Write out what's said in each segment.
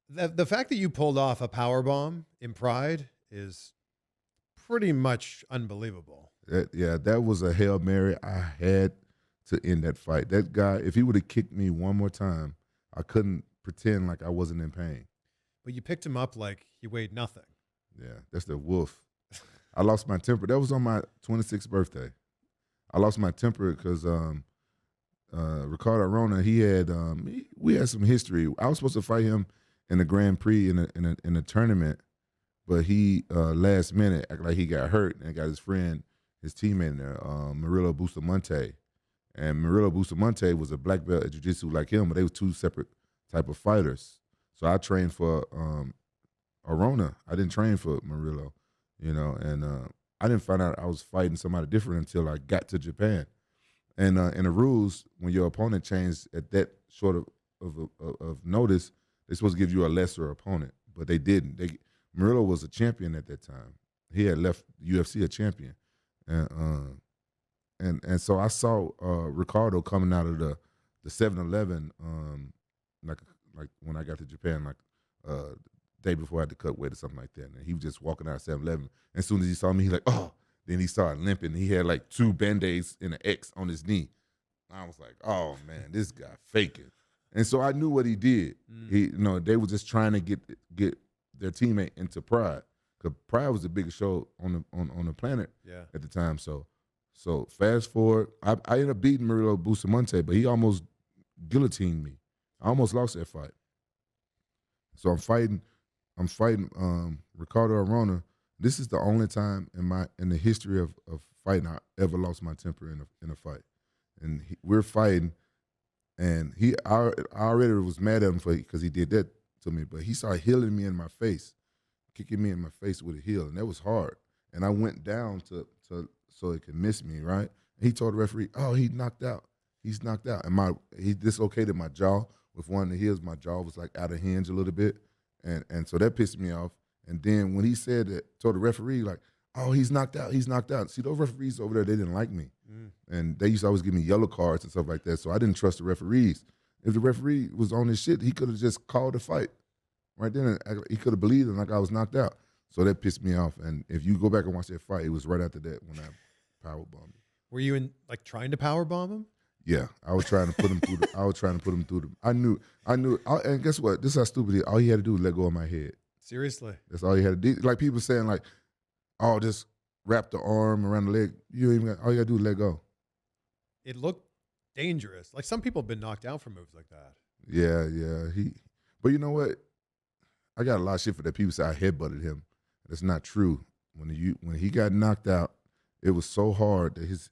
The fact that you pulled off a power bomb in Pride is pretty much unbelievable. That was a Hail Mary. I had to end that fight. That guy, if he would have kicked me one more time, I couldn't pretend like I wasn't in pain. But you picked him up like he weighed nothing. Yeah, that's the wolf. I lost my temper. That was on my 26th birthday. I lost my temper because Ricardo Arona, we had some history. I was supposed to fight him in the Grand Prix in a tournament, but he last minute acted like he got hurt and got his friend, his teammate in there, Murillo Bustamante. And Murillo Bustamante was a black belt at jiu-jitsu like him, but they were two separate type of fighters. So I trained for Arona. I didn't train for Murillo, and I didn't find out I was fighting somebody different until I got to Japan. And in the rules, when your opponent changed at that short of notice, they're supposed to give you a lesser opponent, but they didn't. Murillo was a champion at that time. He had left UFC a champion, and so I saw Ricardo coming out of the 7-Eleven, like when I got to Japan, day before I had to cut weight or something like that. And he was just walking out of 7-Eleven. As soon as he saw me, he like, oh. Then he started limping. He had like 2 Band-Aids and an X on his knee. I was like, oh, man, this guy faking. And so I knew what he did. They were just trying to get their teammate into Pride. Because Pride was the biggest show on the planet at the time. So fast forward, I ended up beating Murillo Bustamante, but he almost guillotined me. I almost lost that fight. So I'm fighting Ricardo Arona. This is the only time in the history of fighting I ever lost my temper in a fight. And we're fighting, and I already was mad at him because he did that to me, but he started heeling me in my face, kicking me in my face with a heel, and that was hard. And I went down so he could miss me, right? And he told the referee, oh, he's knocked out. He's knocked out. And he dislocated my jaw with one of the heels. My jaw was like out of hinge a little bit. And so that pissed me off. And then when he said that, told the referee, like, oh, he's knocked out. See, those referees over there, they didn't like me. And they used to always give me yellow cards and stuff like that. So I didn't trust the referees. If the referee was on his shit, he could have just called the fight right then. He could have believed it like I was knocked out. So that pissed me off. And if you go back and watch that fight, it was right after that when I powerbombed him. Were you trying to power bomb him? Yeah, I was trying to put him through. I knew. And guess what? This is how stupid he is. All he had to do was let go of my head. Seriously, that's all he had to do. Like people saying, like, "Oh, just wrap the arm around the leg." All you got to do is let go. It looked dangerous. Like some people have been knocked out from moves like that. Yeah. But you know what? I got a lot of shit for that. People say I headbutted him. That's not true. When he got knocked out, it was so hard that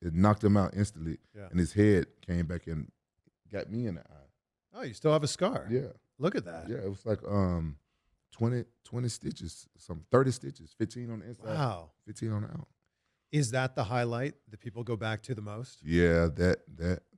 it knocked him out instantly, and his head came back and got me in the eye. Oh, you still have a scar? Yeah. Look at that. Yeah, it was like 20 stitches, 30 stitches, 15 on the inside. Wow. 15 on the out. Is that the highlight that people go back to the most? Yeah,